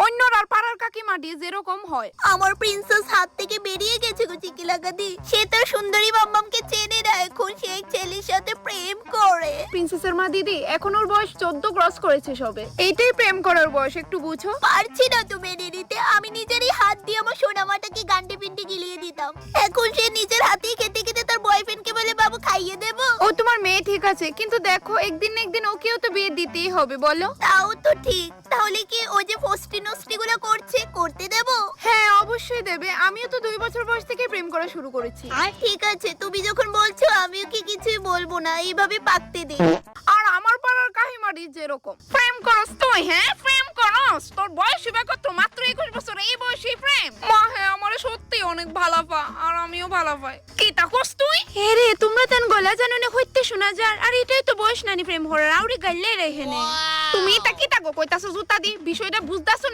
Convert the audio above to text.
অন্যরার পাড়ার কাকিমাটি যেরকম হয়। আমার প্রিন্সেস হাত থেকে বেরিয়ে গেছে গো চিকিলাকাদি। সে তার সুন্দরী মাম্মামকে চেনে না, এখন সে এক ছেলের সাথে প্রেম করে। প্রিন্সেসের মা দিদি, এখন ওর বয়স 14 ক্রস করেছে সবে। এইটাই প্রেম করার বয়স, একটু বুঝো। পারছি না তো মেনে নিতে। আমি নিজেরই হাত দিয়ে আমার সোনামাটাকে গান্ডে পিন্ডে গিলিয়ে দিতাম, এখন সে নিজের হাতেই খেতে খেতে তার বয়ফ্রেন্ডকে বলে বাবু খাইয়ে দেবো। ও তোমার মেয়ে ঠিক আছে, কিন্তু দেখো একদিন না একদিন ওকেও তো বিয়ে দিতেই হবে, বলো। তাও তো ঠিক। তাহলে কি ও যে ফষ্টি নষ্টি গুলো করছে, করতে দেবো? হ্যাঁ অবশ্যই দেবে, আমিও তো 2 বছর বয়স থেকে প্রেম করা শুরু করেছি। আর ঠিক আছে, তুমি যখন বলছো আমিও কি কিছুই বলবো না, এইভাবে পাকতে দে। আর আমার পাড়ার কাহিমারি যেরকম প্রেম করস তুই, হ্যাঁ প্রেম করস, তোর বয়স হবে কত? মাত্র 21 বছর, এই বয়সে প্রেম? মা হ্যাঁ, আমার সত্যি অনেক ভালো পা, আর আমিও ভালো পাই। কি তা করস তুই? হে রে, তোমরা তেন গলা জানো না হইতে শোনা যার, আর এটাই তো বয়স নানি প্রেম হরার আউরি গাইলে রে হেনে। তুমি তা কি তাগো কইতাছো জুতা দি, বিষয়টা বুঝতাছো?